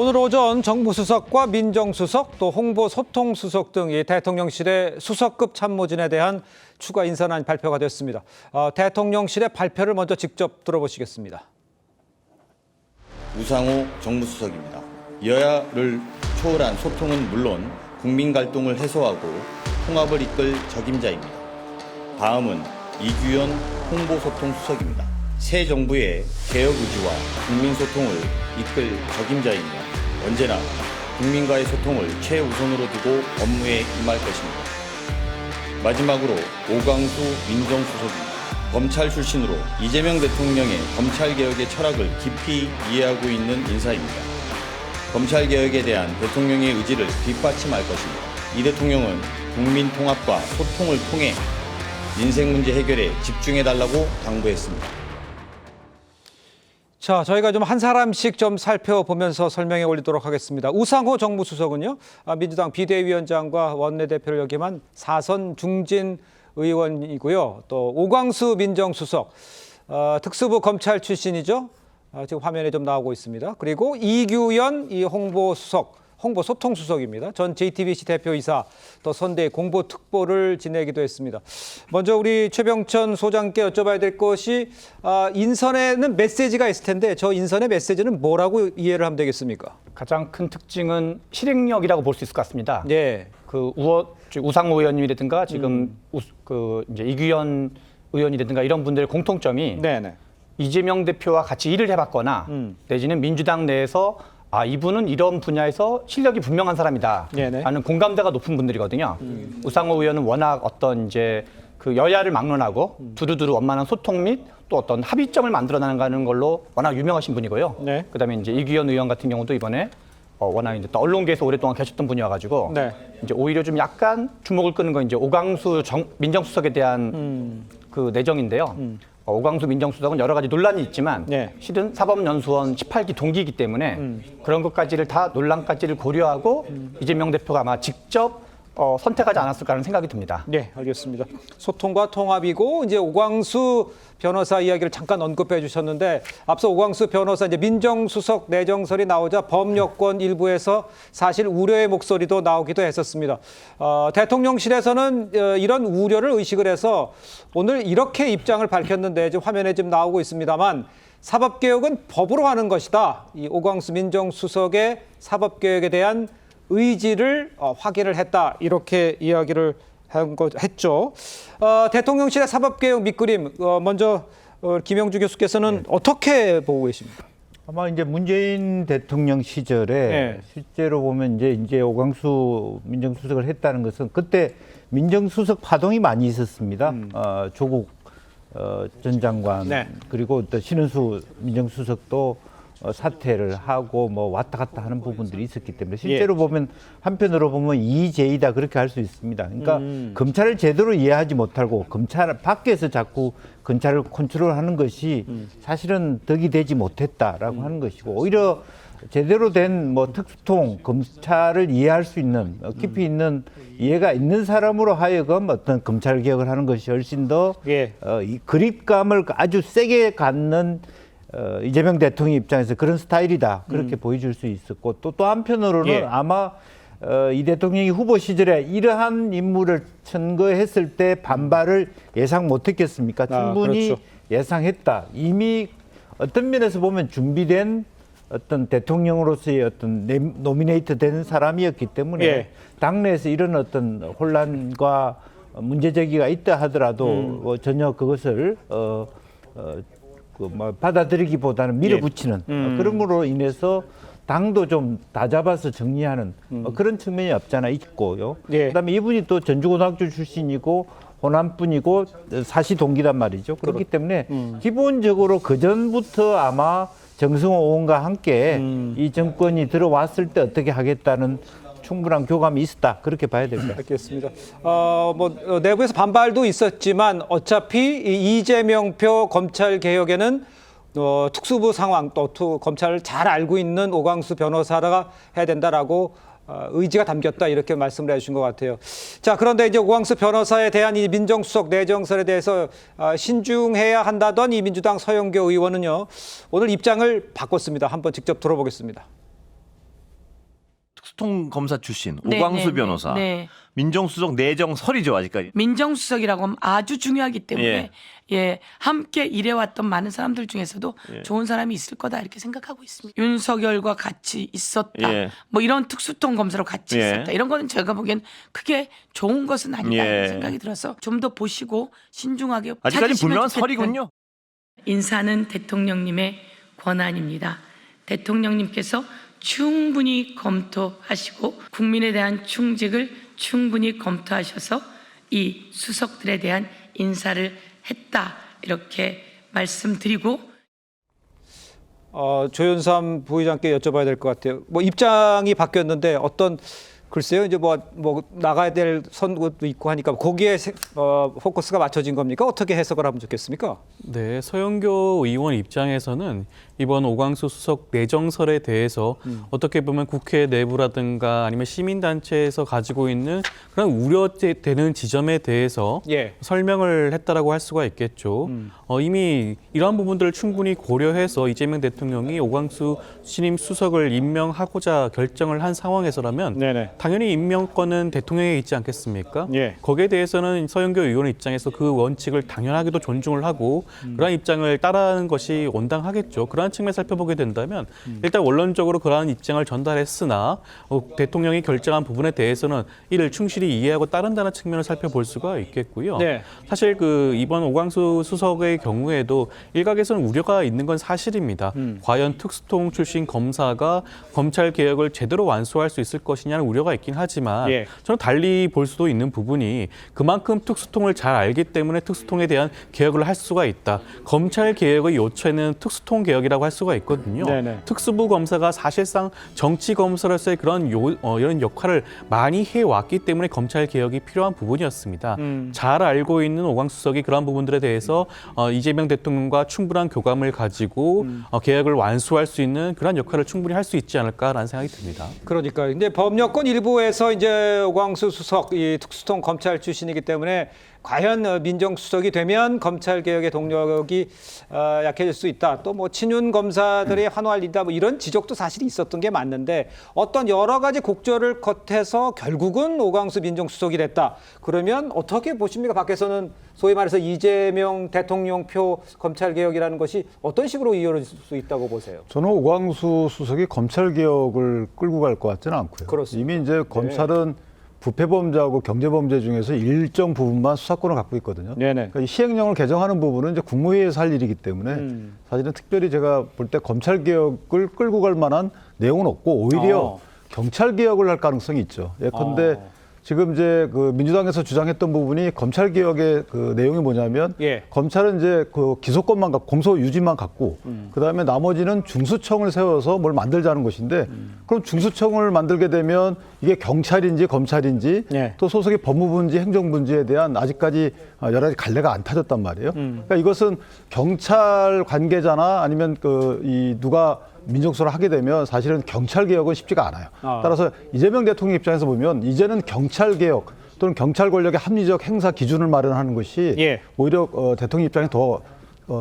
오늘 오전 정무수석과 민정수석 또 홍보소통수석 등 이 대통령실의 수석급 참모진에 대한 추가 인선안이 발표가 됐습니다. 대통령실의 발표를 먼저 직접 들어보시겠습니다. 우상호 정무수석입니다. 여야를 초월한 소통은 물론 국민 갈등을 해소하고 통합을 이끌 적임자입니다. 다음은 이규현 홍보소통수석입니다. 새 정부의 개혁 의지와 국민 소통을 이끌 적임자이며 언제나 국민과의 소통을 최우선으로 두고 업무에 임할 것입니다. 마지막으로 오광수 민정수석입니다. 검찰 출신으로 이재명 대통령의 검찰개혁의 철학을 깊이 이해하고 있는 인사입니다. 검찰개혁에 대한 대통령의 의지를 뒷받침할 것입니다. 이 대통령은 국민 통합과 소통을 통해 민생 문제 해결에 집중해달라고 당부했습니다. 자, 저희가 좀 한 사람씩 좀 살펴보면서 설명해 올리도록 하겠습니다. 우상호 정무수석은요, 민주당 비대위원장과 원내대표를 역임한 4선 중진 의원이고요. 또 오광수 민정수석, 특수부 검찰 출신이죠. 지금 화면에 좀 나오고 있습니다. 그리고 이규현 이 홍보소통수석입니다. 전 JTBC 대표이사, 또 선대 공보특보를 지내기도 했습니다. 먼저 우리 최병천 소장께 여쭤봐야 될 것이 인선에는 메시지가 있을 텐데 저 인선의 메시지는 뭐라고 이해를 하면 되겠습니까? 가장 큰 특징은 실행력이라고 볼 수 있을 것 같습니다. 네. 우상호 의원님이라든가 지금 이제 이규현 의원이라든가 이런 분들의 공통점이 네네. 이재명 대표와 같이 일을 해봤거나 내지는 민주당 내에서 이분은 이런 분야에서 실력이 분명한 사람이다 라는 공감대가 높은 분들이거든요. 우상호 의원은 워낙 어떤 이제 그 여야를 막론하고 두루두루 원만한 소통 및 또 어떤 합의점을 만들어 나가는 걸로 워낙 유명하신 분이고요. 네. 그다음에 이제 이규현 의원 같은 경우도 이번에 워낙 이제 또 언론계에서 오랫동안 계셨던 분이어가지고 네. 이제 오히려 좀 약간 주목을 끄는 건 이제 오광수 민정수석에 대한 그 내정인데요. 오광수 민정수석은 여러 가지 논란이 있지만 실은 사법연수원 18기 동기이기 때문에 그런 것까지를 다 논란까지를 고려하고 이재명 대표가 아마 직접 선택하지 않았을까 하는 생각이 듭니다. 네, 알겠습니다. 소통과 통합이고 이제 오광수 변호사 이야기를 잠깐 언급해 주셨는데 앞서 오광수 변호사 이제 민정수석 내정설이 나오자 법여권 일부에서 사실 우려의 목소리도 나오기도 했었습니다. 대통령실에서는 이런 우려를 의식을 해서 오늘 이렇게 입장을 밝혔는데 지금 화면에 지금 나오고 있습니다만 사법개혁은 법으로 하는 것이다. 이 오광수 민정수석의 사법개혁에 대한 의지를 확인을 했다. 이렇게 이야기를 했죠. 대통령실의 사법개혁 밑그림 먼저 김영주 교수께서는 어떻게 보고 계십니까? 아마 이제 문재인 대통령 시절에 실제로 보면 이제 오광수 민정수석을 했다는 것은 그때 민정수석 파동이 많이 있었습니다. 조국 전 장관 그리고 또 신은수 민정수석도 사퇴를 하고 뭐 왔다 갔다 하는 부분들이 있었기 때문에 실제로 보면 한편으로 보면 이재이다 그렇게 할 수 있습니다. 그러니까 검찰을 제대로 이해하지 못하고 검찰 밖에서 자꾸 검찰을 컨트롤하는 것이 사실은 덕이 되지 못했다라고 하는 것이고 오히려 제대로 된 뭐 특수통 검찰을 이해할 수 있는 깊이 있는 이해가 있는 사람으로 하여금 어떤 검찰 개혁을 하는 것이 훨씬 더 이 그립감을 아주 세게 갖는 이재명 대통령 입장에서 그런 스타일이다 그렇게 보여줄 수 있었고 또 한편으로는 아마 이 대통령이 후보 시절에 이러한 인물을 선거했을 때 반발을 예상 못했겠습니까? 충분히 그렇죠. 예상했다. 이미 어떤 면에서 보면 준비된 어떤 대통령으로서의 어떤 노미네이트 된 사람이었기 때문에 당내에서 이런 어떤 혼란과 문제제기가 있다 하더라도 전혀 그것을 받아들이기보다는 밀어붙이는 그런 으로 인해서 당도 좀 다잡아서 정리하는 그런 측면이 없잖아 있고요. 그다음에 이분이 또 전주고등학교 출신이고 호남분이고 사시 동기단 말이죠. 그렇기 때문에 기본적으로 그 전부터 아마 정승호 의원과 함께 이 정권이 들어왔을 때 어떻게 하겠다는 충분한 교감이 있었다 그렇게 봐야 됩니다. 알겠습니다. 내부에서 반발도 있었지만 어차피 이 이재명표 검찰 개혁에는 특수부 상황 또 검찰을 잘 알고 있는 오광수 변호사가 해야 된다라고 의지가 담겼다 이렇게 말씀을 해주신 것 같아요. 자, 그런데 이제 오광수 변호사에 대한 이 민정수석 내정설에 대해서 신중해야 한다던 이 민주당 서영교 의원은요 오늘 입장을 바꿨습니다. 한번 직접 들어보겠습니다. 특수통 검사 출신 네, 오광수 네, 변호사, 네. 민정수석 내정설이죠 아직까지. 민정수석이라고 하면 아주 중요하기 때문에 예. 예, 함께 일해왔던 많은 사람들 중에서도 좋은 사람이 있을 거다 이렇게 생각하고 있습니다. 윤석열과 같이 있었다. 예. 뭐 이런 특수통 검사로 같이 예. 있었다. 이런 거는 제가 보기엔 크게 좋은 것은 아니다 예. 이런 생각이 들어서 좀 더 보시고 신중하게 아직까지 찾으시면 분명한 좋겠다. 설이군요. 인사는 대통령님의 권한입니다. 대통령님께서 충분히 검토하시고 국민에 대한 충직을 충분히 검토하셔서 이 수석들에 대한 인사를 했다 이렇게 말씀드리고 조윤삼 부의장께 여쭤봐야 될 것 같아요. 뭐 입장이 바뀌었는데 어떤 글쎄요 이제 뭐 나가야 될 선거도 있고 하니까 거기에 포커스가 맞춰진 겁니까? 어떻게 해석을 하면 좋겠습니까? 네, 서영교 의원 입장에서는 이번 오광수 수석 내정설에 대해서 어떻게 보면 국회 내부라든가 아니면 시민단체에서 가지고 있는 그런 우려되는 지점에 대해서 예. 설명을 했다라고 할 수가 있겠죠. 이미 이러한 부분들을 충분히 고려해서 이재명 대통령이 오광수 신임 수석을 임명하고자 결정을 한 상황에서라면 네네. 당연히 임명권은 대통령에 있지 않겠습니까? 예. 거기에 대해서는 서영교 의원 입장에서 그 원칙을 당연하게도 존중을 하고 그러한 입장을 따르는 것이 온당하겠죠. 그러한 측면 살펴보게 된다면 일단 원론적으로 그러한 입장을 전달했으나 대통령이 결정한 부분에 대해서는 이를 충실히 이해하고 따른다는 측면을 살펴볼 수가 있겠고요. 네. 사실 이번 오광수 수석의 경우에도 일각에서는 우려가 있는 건 사실입니다. 과연 특수통 출신 검사가 검찰 개혁을 제대로 완수할 수 있을 것이냐는 우려가 있긴 하지만 예. 저는 달리 볼 수도 있는 부분이 그만큼 특수통을 잘 알기 때문에 특수통에 대한 개혁을 할 수가 있다. 검찰 개혁의 요체는 특수통 개혁이라고 할 수가 있거든요. 네네. 특수부 검사가 사실상 정치 검사로서의 그런 이런 역할을 많이 해왔기 때문에 검찰 개혁이 필요한 부분이었습니다. 잘 알고 있는 오광수 수석이 그런 부분들에 대해서 이재명 대통령과 충분한 교감을 가지고 개혁을 완수할 수 있는 그런 역할을 충분히 할 수 있지 않을까라는 생각이 듭니다. 그러니까 이제 법여권 일부에서 이제 오광수 수석 이 특수통 검찰 출신이기 때문에 과연 민정수석이 되면 검찰 개혁의 동력이 약해질 수 있다. 또 뭐 친윤 검사들의 환호알린다. 뭐 이런 지적도 사실 있었던 게 맞는데 어떤 여러 가지 곡절을 겉해서 결국은 오광수 민정수석이 됐다. 그러면 어떻게 보십니까? 밖에서는 소위 말해서 이재명 대통령표 검찰 개혁이라는 것이 어떤 식으로 이어질 수 있다고 보세요? 저는 오광수 수석이 검찰 개혁을 끌고 갈 것 같지는 않고요. 그렇습니다. 이미 이제 검찰은 부패범죄하고 경제범죄 중에서 일정 부분만 수사권을 갖고 있거든요. 네네. 그러니까 이 시행령을 개정하는 부분은 이제 국무회의에서 할 일이기 때문에 사실은 특별히 제가 볼 때 검찰 개혁을 끌고 갈 만한 내용은 없고 오히려 경찰 개혁을 할 가능성이 있죠. 예컨대 지금 이제 그 민주당에서 주장했던 부분이 검찰 개혁의 그 내용이 뭐냐면 예. 검찰은 이제 그 기소권만 갖고 공소 유지만 갖고 그다음에 나머지는 중수청을 세워서 뭘 만들자는 것인데 그럼 중수청을 만들게 되면 이게 경찰인지 검찰인지 예. 또 소속의 법무부인지 행정부인지에 대한 아직까지 여러 가지 갈래가 안 타졌단 말이에요. 그러니까 이것은 경찰 관계자나 아니면 누가 민정수석을 하게 되면 사실은 경찰 개혁은 쉽지가 않아요. 따라서 이재명 대통령 입장에서 보면 이제는 경찰 개혁 또는 경찰 권력의 합리적 행사 기준을 마련하는 것이 예. 오히려 대통령 입장에 더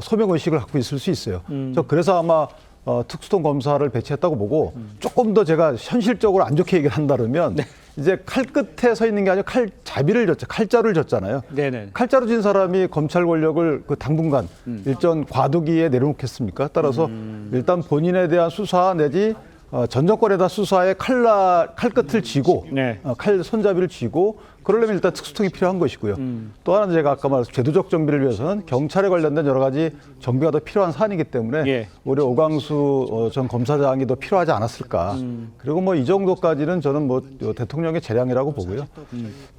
소명 의식을 갖고 있을 수 있어요. 그래서 아마 특수통 검사를 배치했다고 보고 조금 더 제가 현실적으로 안 좋게 얘기를 한다면 이제 칼 끝에 서 있는 게 아니라 칼자루를 졌잖아요. 네네. 칼자루 진 사람이 검찰 권력을 당분간 일전 과도기에 내려놓겠습니까? 따라서 일단 본인에 대한 수사 내지 전 정권에다 수사에 칼끝을 쥐고 네. 칼 손잡이를 쥐고 그러려면 일단 특수통이 필요한 것이고요. 또 하나는 제가 아까 말한 제도적 정비를 위해서는 경찰에 관련된 여러 가지 정비가 더 필요한 사안이기 때문에 예. 오히려 오광수 전 검사장이 더 필요하지 않았을까. 그리고 뭐 이 정도까지는 저는 뭐 대통령의 재량이라고 보고요.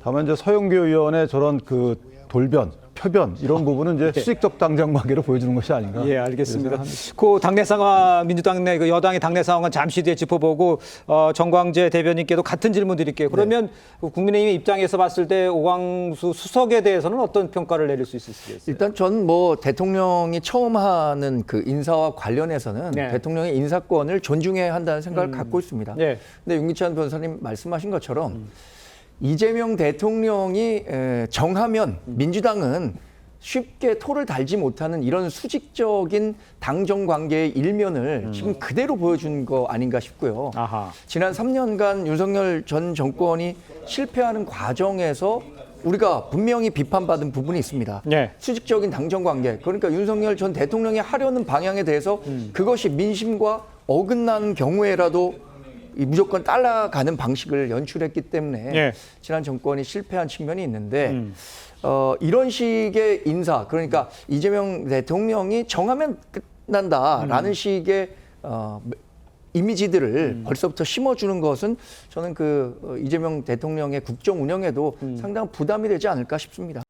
다만 이제 서영교 의원의 저런 그 돌변, 표변 이런 부분은 이제 수직적 당장관계로 보여주는 것이 아닌가. 예, 알겠습니다. 그 당내 상황, 민주당 내 그 여당의 당내 상황은 잠시 뒤에 짚어보고 정광재 대변인께도 같은 질문 드릴게요. 그러면 국민의힘 입장에서 봤을 때 오광수 수석에 대해서는 어떤 평가를 내릴 수 있으시겠어요? 일단 전 뭐 대통령이 처음 하는 그 인사와 관련해서는 네. 대통령의 인사권을 존중해야 한다는 생각을 갖고 있습니다. 네. 근데 윤기찬 변호사님 말씀하신 것처럼 이재명 대통령이 정하면 민주당은 쉽게 토를 달지 못하는 이런 수직적인 당정 관계의 일면을 지금 그대로 보여준 거 아닌가 싶고요. 아하. 지난 3년간 윤석열 전 정권이 실패하는 과정에서 우리가 분명히 비판받은 부분이 있습니다. 네. 수직적인 당정 관계. 그러니까 윤석열 전 대통령이 하려는 방향에 대해서 그것이 민심과 어긋난 경우에라도 이 무조건 따라가는 방식을 연출했기 때문에 네. 지난 정권이 실패한 측면이 있는데 이런 식의 인사, 그러니까 이재명 대통령이 정하면 끝난다라는 식의 이미지들을 벌써부터 심어주는 것은 저는 그 이재명 대통령의 국정 운영에도 상당한 부담이 되지 않을까 싶습니다.